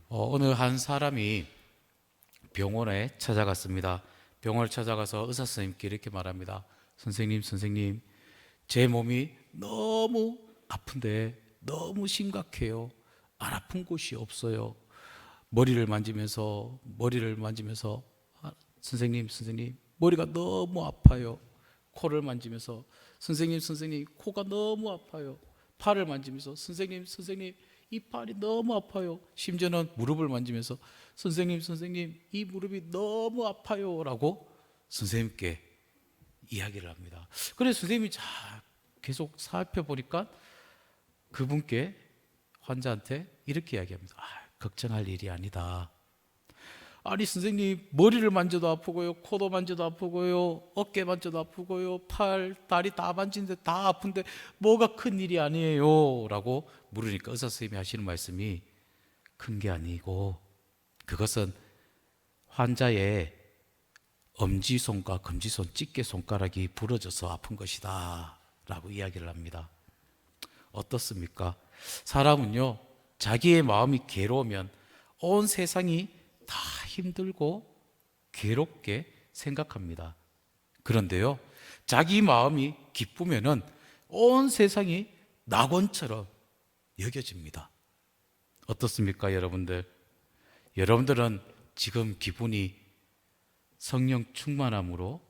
어느 한 사람이 병원에 찾아갔습니다. 병원을 찾아가서 의사 선생님께 이렇게 말합니다. 선생님, 제 몸이 너무 아픈데 너무 심각해요. 안 아픈 곳이 없어요. 머리를 만지면서 선생님, 머리가 너무 아파요. 코를 만지면서 선생님, 코가 너무 아파요. 팔을 만지면서 선생님, 이 팔이 너무 아파요. 심지어는 무릎을 만지면서 선생님, 이 무릎이 너무 아파요. 라고 선생님께 이야기를 합니다. 그래서 선생님이 계속 살펴보니까 그분께 환자한테 이렇게 이야기합니다. 걱정할 일이 아니다. 아니 선생님, 머리를 만져도 아프고요, 코도 만져도 아프고요, 어깨 만져도 아프고요, 팔, 다리 다 만지는데 다 아픈데 뭐가 큰 일이 아니에요 라고 물으니까 의사 선생님이 하시는 말씀이 큰 게 아니고 그것은 환자의 엄지손과 검지손, 집게손가락이 부러져서 아픈 것이다 라고 이야기를 합니다. 어떻습니까? 사람은요, 자기의 마음이 괴로우면 온 세상이 다 힘들고 괴롭게 생각합니다. 그런데요, 자기 마음이 기쁘면은 온 세상이 낙원처럼 여겨집니다. 어떻습니까, 여러분들? 여러분들은 지금 기분이 성령 충만함으로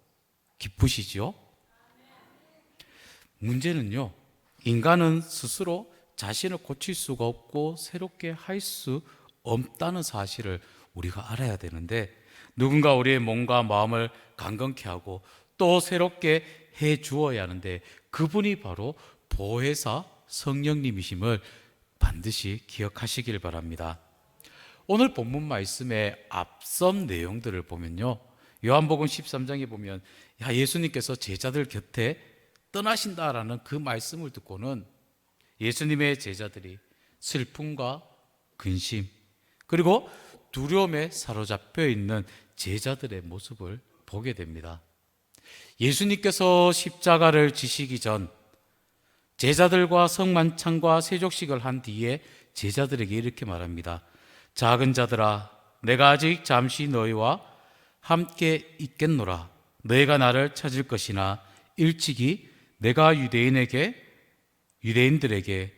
기쁘시죠? 문제는요, 인간은 스스로 자신을 고칠 수가 없고 새롭게 할 수 없다는 사실을 우리가 알아야 되는데, 누군가 우리의 몸과 마음을 강건케 하고 또 새롭게 해 주어야 하는데, 그분이 바로 보혜사 성령님이심을 반드시 기억하시길 바랍니다. 오늘 본문 말씀의 앞선 내용들을 보면요, 요한복음 13장에 보면 예수님께서 제자들 곁에 떠나신다라는 그 말씀을 듣고는 예수님의 제자들이 슬픔과 근심 그리고 두려움에 사로잡혀 있는 제자들의 모습을 보게 됩니다. 예수님께서 십자가를 지시기 전 제자들과 성만찬과 세족식을 한 뒤에 제자들에게 이렇게 말합니다. 작은 자들아, 내가 아직 잠시 너희와 함께 있겠노라. 너희가 나를 찾을 것이나 일찍이 내가 유대인들에게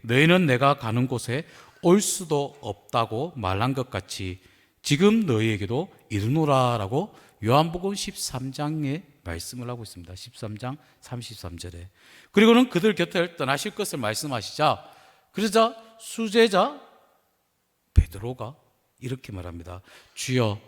너희는 내가 가는 곳에 올 수도 없다고 말한 것 같이 지금 너희에게도 이르노라 라고 요한복음 13장에 말씀을 하고 있습니다. 13장 33절에. 그리고는 그들 곁을 떠나실 것을 말씀하시자, 그러자 수제자 베드로가 이렇게 말합니다. 주여,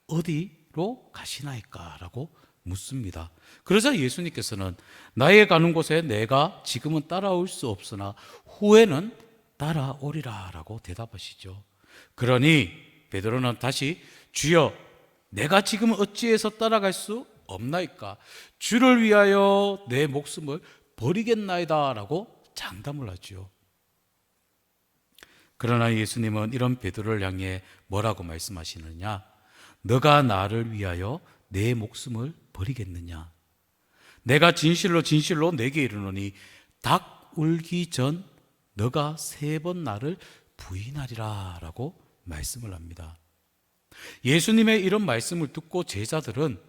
어디로 가시나이까? 라고 묻습니다. 그러자 예수님께서는 나의 가는 곳에 내가 지금은 따라올 수 없으나 후에는 따라오리라 라고 대답하시죠. 그러니 베드로는 다시 주여, 내가 지금 어찌해서 따라갈 수 없나이까? 주를 위하여 내 목숨을 버리겠나이다 라고 장담을 하죠. 그러나 예수님은 이런 베드로를 향해 뭐라고 말씀하시느냐? 너가 나를 위하여 내 목숨을 버리겠느냐? 내가 진실로 내게 이르노니 닭 울기 전 너가 3번 나를 부인하리라 라고 말씀을 합니다. 예수님의 이런 말씀을 듣고 제자들은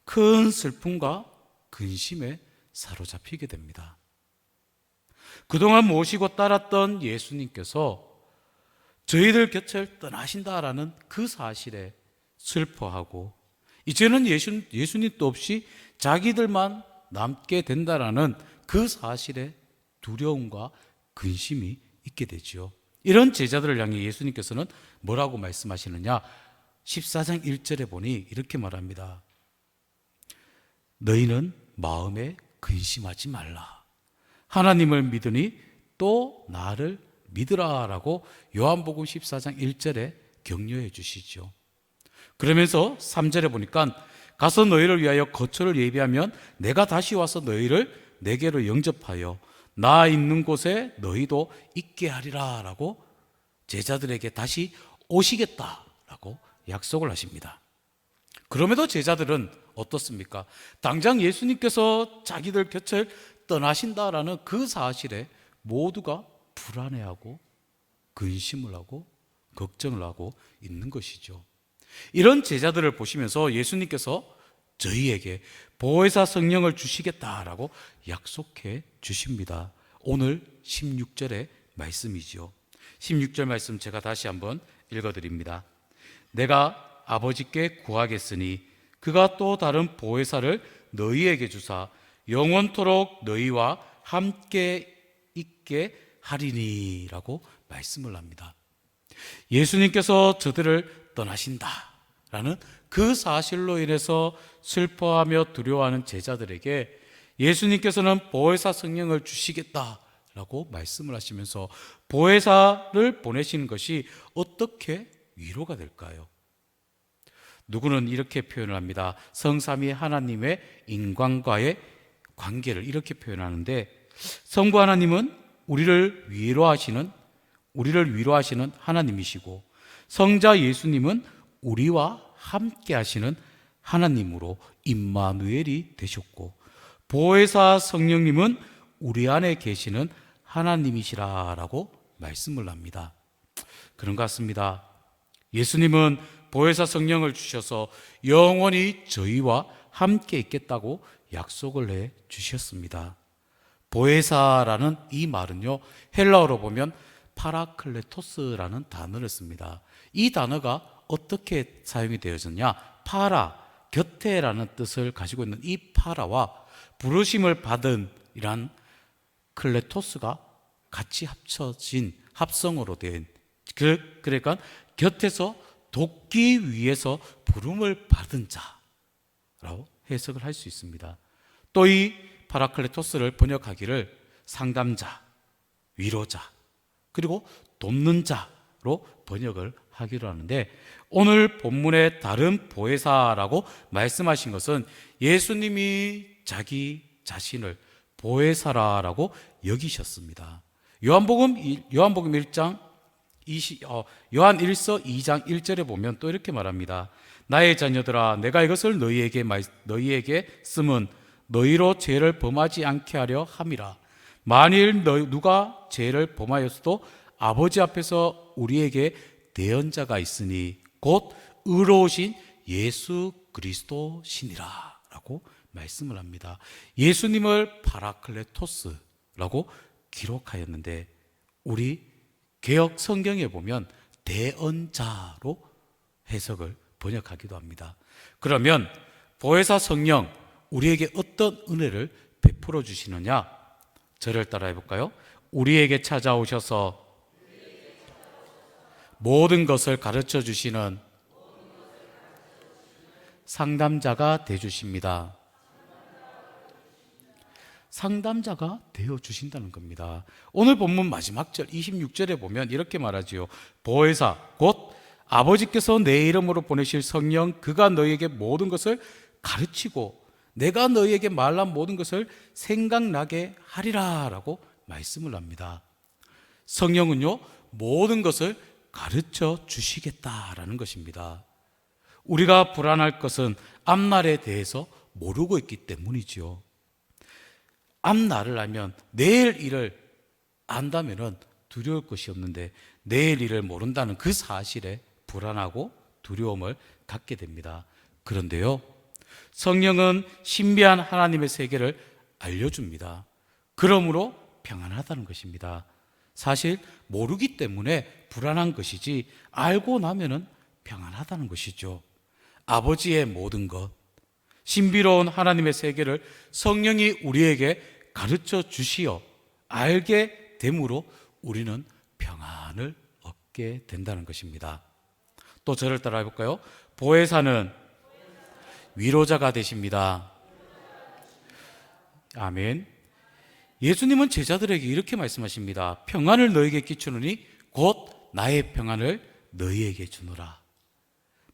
큰 슬픔과 근심에 사로잡히게 됩니다. 그동안 모시고 따랐던 예수님께서 저희들 곁을 떠나신다라는 그 사실에 슬퍼하고 이제는 예수님도 없이 자기들만 남게 된다라는 그 사실에 두려움과 근심이 있게 되지요. 이런 제자들을 향해 예수님께서는 뭐라고 말씀하시느냐? 14장 1절에 보니 이렇게 말합니다. 너희는 마음에 근심하지 말라. 하나님을 믿으니 또 나를 믿으라 라고 요한복음 14장 1절에 격려해 주시죠. 그러면서 3절에 보니까 가서 너희를 위하여 거처를 예비하면 내가 다시 와서 너희를 내게로 영접하여 나 있는 곳에 너희도 있게 하리라 라고 제자들에게 다시 오시겠다 라고 약속을 하십니다. 그럼에도 제자들은 어떻습니까? 당장 예수님께서 자기들 곁을 떠나신다라는 그 사실에 모두가 불안해하고 근심을 하고 걱정을 하고 있는 것이죠. 이런 제자들을 보시면서 예수님께서 저희에게 보혜사 성령을 주시겠다라고 약속해 주십니다. 오늘 16절의 말씀이지요. 16절 말씀 제가 다시 한번 읽어드립니다. 내가 아버지께 구하겠으니 그가 또 다른 보혜사를 너희에게 주사 영원토록 너희와 함께 있게 하리니 라고 말씀을 합니다. 예수님께서 저들을 떠나신다라는 그 사실로 인해서 슬퍼하며 두려워하는 제자들에게 예수님께서는 보혜사 성령을 주시겠다라고 말씀을 하시면서 보혜사를 보내시는 것이 어떻게 위로가 될까요? 누구는 이렇게 표현을 합니다. 성삼위 하나님의 인간과의 관계를 이렇게 표현하는데, 성부 하나님은 우리를 위로하시는 하나님이시고, 성자 예수님은 우리와 함께 하시는 하나님으로 임마누엘이 되셨고, 보혜사 성령님은 우리 안에 계시는 하나님이시라라고 말씀을 합니다. 그런 것 같습니다. 예수님은 보혜사 성령을 주셔서 영원히 저희와 함께 있겠다고 약속을 해 주셨습니다. 보혜사라는 이 말은요, 헬라어로 보면 파라클레토스라는 단어를 씁니다. 이 단어가 어떻게 사용이 되어졌냐? 파라, 곁에라는 뜻을 가지고 있는 이 파라와 부르심을 받은 이란 클레토스가 같이 합쳐진 합성어로 된, 그러니까 곁에서 돕기 위해서 부름을 받은 자라고 해석을 할 수 있습니다. 또 이 파라클레토스를 번역하기를 상담자, 위로자, 그리고 돕는 자로 번역을 하기로 하는데, 오늘 본문의 다른 보혜사라고 말씀하신 것은 예수님이 자기 자신을 보혜사라고 여기셨습니다. 요한 1서 2장 1절에 보면 또 이렇게 말합니다. 나의 자녀들아, 내가 이것을 너희에게 쓰면 너희로 죄를 범하지 않게 하려 함이라. 만일 누가 죄를 범하였어도 아버지 앞에서 우리에게 대언자가 있으니 곧 의로우신 예수 그리스도시니라 라고 말씀을 합니다. 예수님을 파라클레토스라고 기록하였는데, 우리 개역 성경에 보면 대언자로 해석을 번역하기도 합니다. 그러면 보혜사 성령, 우리에게 어떤 은혜를 베풀어 주시느냐? 저를 따라 해볼까요? 우리에게 찾아오셔서 모든 것을 가르쳐 주시는 상담자가 되주십니다. 상담자가 되어 주신다는 겁니다. 오늘 본문 마지막 절 26절에 보면 이렇게 말하지요. 보혜사 곧 아버지께서 내 이름으로 보내실 성령, 그가 너희에게 모든 것을 가르치고 내가 너희에게 말한 모든 것을 생각나게 하리라 라고 말씀을 합니다. 성령은요, 모든 것을 가르쳐 주시겠다라는 것입니다. 우리가 불안할 것은 앞날에 대해서 모르고 있기 때문이지요. 앞날을 알면, 내일 일을 안다면 두려울 것이 없는데 내일 일을 모른다는 그 사실에 불안하고 두려움을 갖게 됩니다. 그런데요, 성령은 신비한 하나님의 세계를 알려줍니다. 그러므로 평안하다는 것입니다. 사실 모르기 때문에 불안한 것이지, 알고 나면은 평안하다는 것이죠. 아버지의 모든 것, 신비로운 하나님의 세계를 성령이 우리에게 가르쳐 주시어 알게 됨으로 우리는 평안을 얻게 된다는 것입니다. 또 저를 따라 해볼까요? 보혜사는 위로자가 되십니다. 아멘. 예수님은 제자들에게 이렇게 말씀하십니다. 평안을 너희에게 끼치노니 곧 나의 평안을 너희에게 주노라.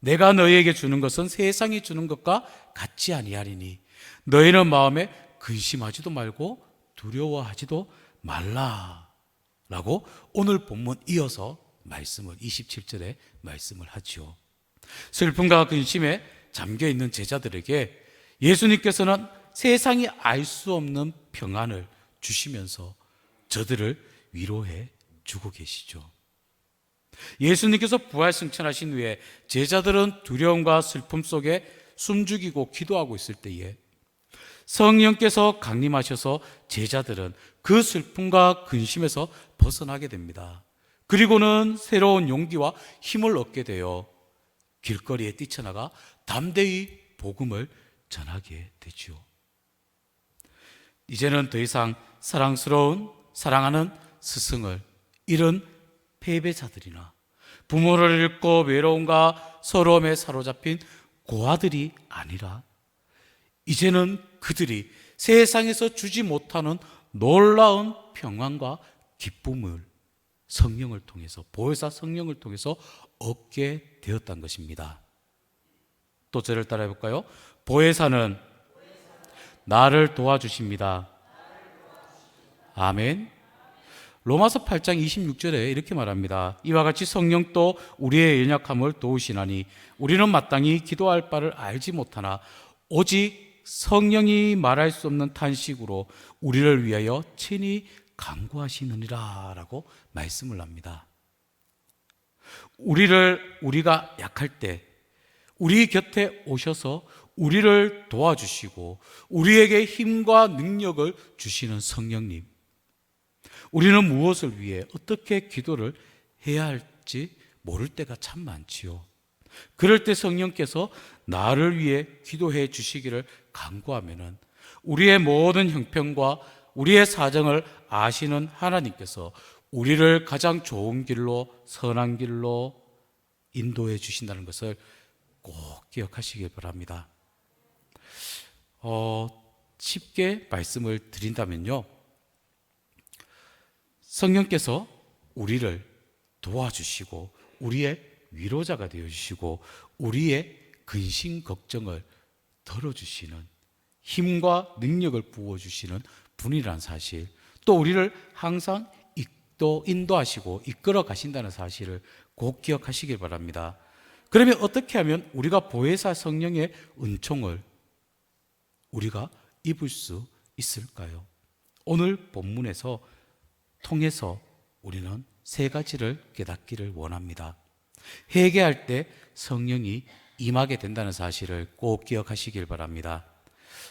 내가 너희에게 주는 것은 세상이 주는 것과 같지 아니하리니 너희는 마음에 근심하지도 말고 두려워하지도 말라 라고 오늘 본문 이어서 말씀을 27절에 말씀을 하지요. 슬픔과 근심에 잠겨있는 제자들에게 예수님께서는 세상이 알 수 없는 평안을 주시면서 저들을 위로해 주고 계시죠. 예수님께서 부활 승천하신 후에 제자들은 두려움과 슬픔 속에 숨죽이고 기도하고 있을 때에 성령께서 강림하셔서 제자들은 그 슬픔과 근심에서 벗어나게 됩니다. 그리고는 새로운 용기와 힘을 얻게 되어 길거리에 뛰쳐나가 담대히 복음을 전하게 되죠. 이제는 더 이상 사랑하는 스승을 잃은 패배자들이나 부모를 잃고 외로움과 서러움에 사로잡힌 고아들이 아니라 이제는 그들이 세상에서 주지 못하는 놀라운 평안과 기쁨을 성령을 통해서, 보혜사 성령을 통해서 얻게 되었다는 것입니다. 또 저를 따라해 볼까요? 보혜사는 나를 도와주십니다. 아멘. 로마서 8장 26절에 이렇게 말합니다. 이와 같이 성령도 우리의 연약함을 도우시나니 우리는 마땅히 기도할 바를 알지 못하나 오직 성령이 말할 수 없는 탄식으로 우리를 위하여 친히 간구하시느니라 라고 말씀을 합니다. 우리가 약할 때 우리 곁에 오셔서 우리를 도와주시고 우리에게 힘과 능력을 주시는 성령님, 우리는 무엇을 위해 어떻게 기도를 해야 할지 모를 때가 참 많지요. 그럴 때 성령께서 나를 위해 기도해 주시기를 간구하면은 우리의 모든 형편과 우리의 사정을 아시는 하나님께서 우리를 가장 좋은 길로, 선한 길로 인도해 주신다는 것을 꼭 기억하시길 바랍니다. 쉽게 말씀을 드린다면요, 성령께서 우리를 도와주시고 우리의 위로자가 되어주시고 우리의 근심 걱정을 덜어주시는 힘과 능력을 부어주시는 분이라는 사실, 또 우리를 항상 또 인도하시고 이끌어 가신다는 사실을 꼭 기억하시길 바랍니다. 그러면 어떻게 하면 우리가 보혜사 성령의 은총을 우리가 입을 수 있을까요? 오늘 본문에서 통해서 우리는 세 가지를 깨닫기를 원합니다. 회개할 때 성령이 임하게 된다는 사실을 꼭 기억하시길 바랍니다.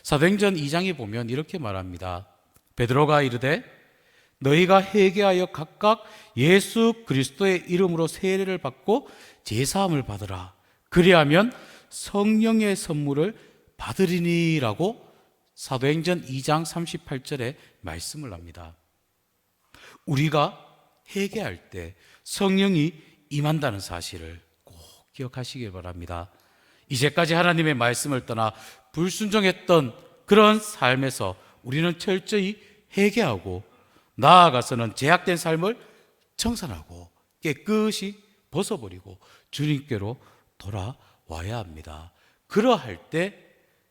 사도행전 2장에 보면 이렇게 말합니다. 베드로가 이르되 너희가 회개하여 각각 예수 그리스도의 이름으로 세례를 받고 제사함을 받으라. 그리하면 성령의 선물을 받으리니라고 사도행전 2장 38절에 말씀을 합니다. 우리가 회개할 때 성령이 임한다는 사실을 꼭 기억하시길 바랍니다. 이제까지 하나님의 말씀을 떠나 불순종했던 그런 삶에서 우리는 철저히 회개하고 나아가서는 제약된 삶을 청산하고 깨끗이 벗어버리고 주님께로 돌아와야 합니다. 그러할 때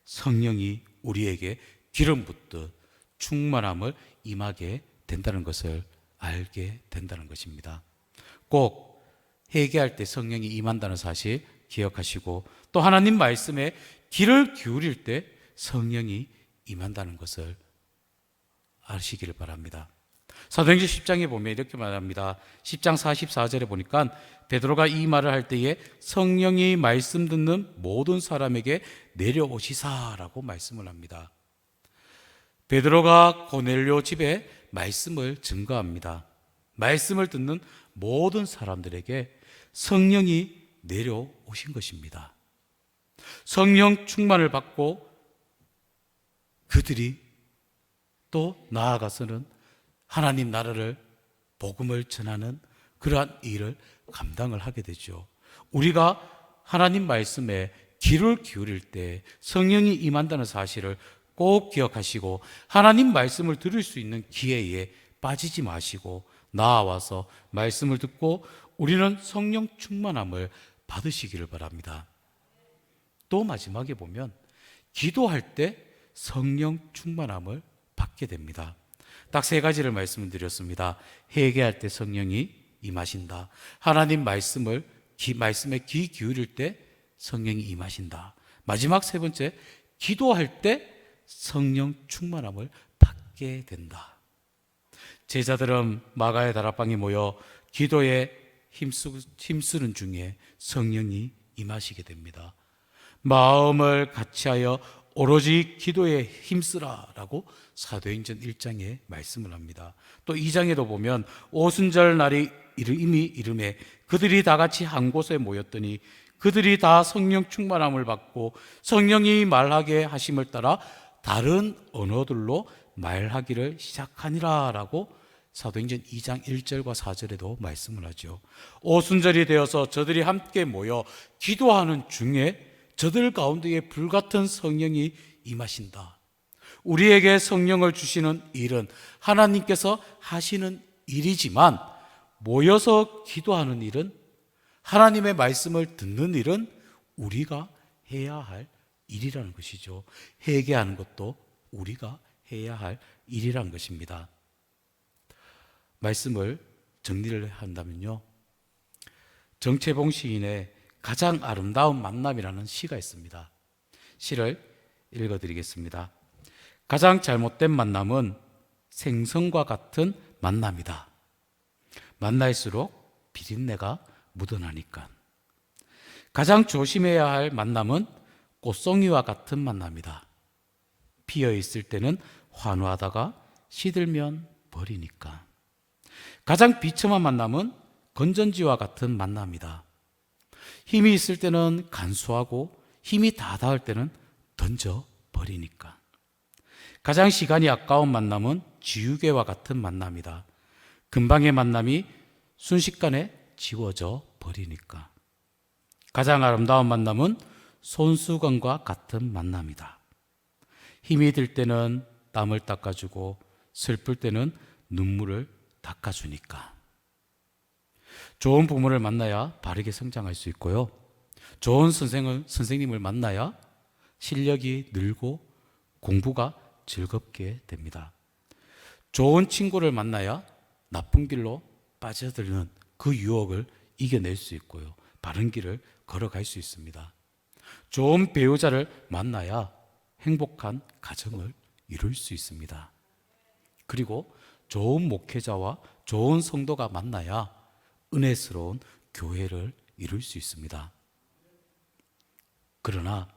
성령이 우리에게 기름 붓듯 충만함을 임하게 된다는 것을 알게 된다는 것입니다. 꼭 회개할 때 성령이 임한다는 사실 기억하시고, 또 하나님 말씀에 귀를 기울일 때 성령이 임한다는 것을 아시기를 바랍니다. 사도행전 10장에 보면 이렇게 말합니다. 10장 44절에 보니까 베드로가 이 말을 할 때에 성령이 말씀 듣는 모든 사람에게 내려오시사라고 말씀을 합니다. 베드로가 고넬료 집에 말씀을 증거합니다. 말씀을 듣는 모든 사람들에게 성령이 내려오신 것입니다. 성령 충만을 받고 그들이 또 나아가서는 하나님 나라를 복음을 전하는 그러한 일을 감당을 하게 되죠. 우리가 하나님 말씀에 귀를 기울일 때 성령이 임한다는 사실을 꼭 기억하시고 하나님 말씀을 들을 수 있는 기회에 빠지지 마시고 나와서 말씀을 듣고 우리는 성령 충만함을 받으시기를 바랍니다. 또 마지막에 보면 기도할 때 성령 충만함을 받게 됩니다. 딱 세 가지를 말씀드렸습니다. 회개할 때 성령이 임하신다. 하나님 말씀에 귀 기울일 때 성령이 임하신다. 마지막 세 번째, 기도할 때 성령 충만함을 받게 된다. 제자들은 마가의 다락방에 모여 기도에 힘쓰는 중에 성령이 임하시게 됩니다. 마음을 같이하여 오로지 기도에 힘쓰라라고 사도행전 1장에 말씀을 합니다. 또 2장에도 보면 오순절 날이 이미 이름에 그들이 다 같이 한 곳에 모였더니 그들이 다 성령 충만함을 받고 성령이 말하게 하심을 따라 다른 언어들로 말하기를 시작하니라 라고 사도행전 2장 1절과 4절에도 말씀을 하죠. 오순절이 되어서 저들이 함께 모여 기도하는 중에 저들 가운데에 불같은 성령이 임하신다. 우리에게 성령을 주시는 일은 하나님께서 하시는 일이지만 모여서 기도하는 일은, 하나님의 말씀을 듣는 일은 우리가 해야 할 일이라는 것이죠. 회개하는 것도 우리가 해야 할 일이라는 것입니다. 말씀을 정리를 한다면요, 정채봉 시인의 가장 아름다운 만남이라는 시가 있습니다. 시를 읽어드리겠습니다. 가장 잘못된 만남은 생선과 같은 만남이다. 만날수록 비린내가 묻어나니까. 가장 조심해야 할 만남은 꽃송이와 같은 만남이다. 피어 있을 때는 환호하다가 시들면 버리니까. 가장 비참한 만남은 건전지와 같은 만남이다. 힘이 있을 때는 간수하고 힘이 다 닿을 때는 던져 버리니까. 가장 시간이 아까운 만남은 지우개와 같은 만남이다. 금방의 만남이 순식간에 지워져 버리니까. 가장 아름다운 만남은 손수건과 같은 만남이다. 힘이 들 때는 땀을 닦아주고 슬플 때는 눈물을 닦아주니까. 좋은 부모를 만나야 바르게 성장할 수 있고요, 좋은 선생님을 만나야 실력이 늘고 공부가 즐겁게 됩니다. 좋은 친구를 만나야 나쁜 길로 빠져드는 그 유혹을 이겨낼 수 있고요, 바른 길을 걸어갈 수 있습니다. 좋은 배우자를 만나야 행복한 가정을 이룰 수 있습니다. 그리고 좋은 목회자와 좋은 성도가 만나야 은혜스러운 교회를 이룰 수 있습니다. 그러나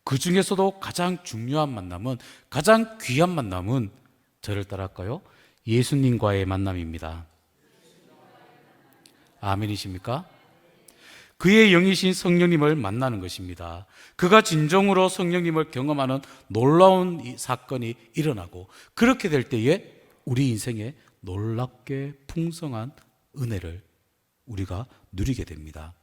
그 중에서도 가장 중요한 만남은, 가장 귀한 만남은, 저를 따라할까요? 예수님과의 만남입니다. 아멘이십니까? 그의 영이신 성령님을 만나는 것입니다. 그가 진정으로 성령님을 경험하는 놀라운 이 사건이 일어나고, 그렇게 될 때에 우리 인생에 놀랍게 풍성한 은혜를 우리가 누리게 됩니다.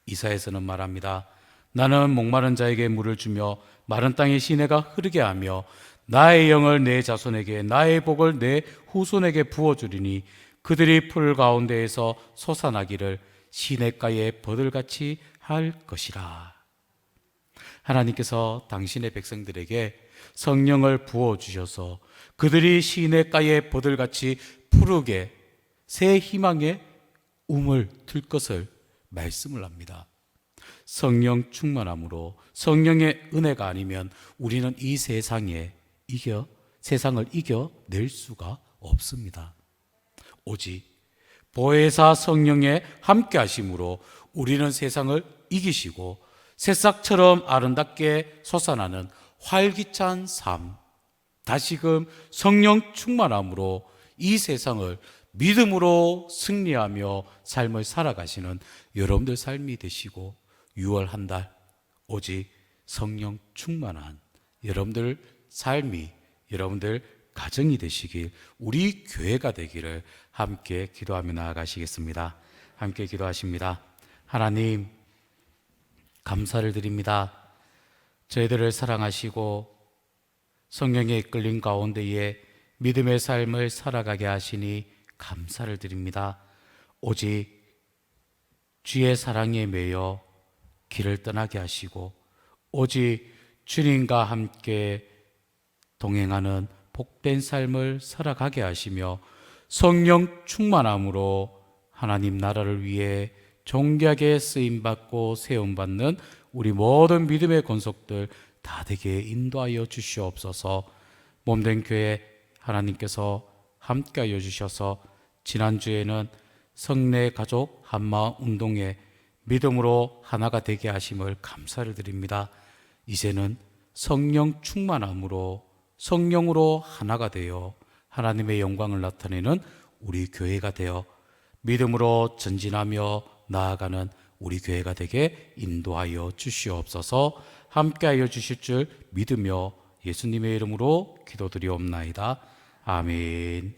이사야서는 말합니다. 나는 목마른 자에게 물을 주며 마른 땅에 시내가 흐르게 하며 나의 영을 내 자손에게, 나의 복을 내 후손에게 부어주리니 그들이 풀 가운데에서 솟아나기를 시냇가에 버들같이 할 것이라. 하나님께서 당신의 백성들에게 성령을 부어주셔서 그들이 시냇가에 버들같이 푸르게 새 희망의 움을 틀 것을 말씀을 합니다. 성령 충만함으로, 성령의 은혜가 아니면 우리는 이 세상을 이겨낼 수가 없습니다. 오직 보혜사 성령의 함께 하심으로 우리는 세상을 이기시고 새싹처럼 아름답게 솟아나는 활기찬 삶, 다시금 성령 충만함으로 이 세상을 믿음으로 승리하며 삶을 살아가시는 여러분들 삶이 되시고, 6월 한 달 오직 성령 충만한 여러분들 삶이, 여러분들 가정이 되시길, 우리 교회가 되기를 함께 기도하며 나아가시겠습니다. 함께 기도하십니다. 하나님, 감사를 드립니다. 저희들을 사랑하시고 성령의 이끌림 가운데에 믿음의 삶을 살아가게 하시니 감사를 드립니다. 오직 주의 사랑에 매여 길을 떠나게 하시고, 오직 주님과 함께 동행하는 복된 삶을 살아가게 하시며 성령 충만함으로 하나님 나라를 위해 존귀하게 쓰임받고 세움받는 우리 모든 믿음의 권속들 다 되게 인도하여 주시옵소서. 몸된 교회 하나님께서 함께하여 주셔서 지난주에는 성내 가족 한마음 운동에 믿음으로 하나가 되게 하심을 감사를 드립니다. 이제는 성령 충만함으로 성령으로 하나가 되어 하나님의 영광을 나타내는 우리 교회가 되어 믿음으로 전진하며 나아가는 우리 교회가 되게 인도하여 주시옵소서. 함께하여 주실 줄 믿으며 예수님의 이름으로 기도드리옵나이다. 아멘.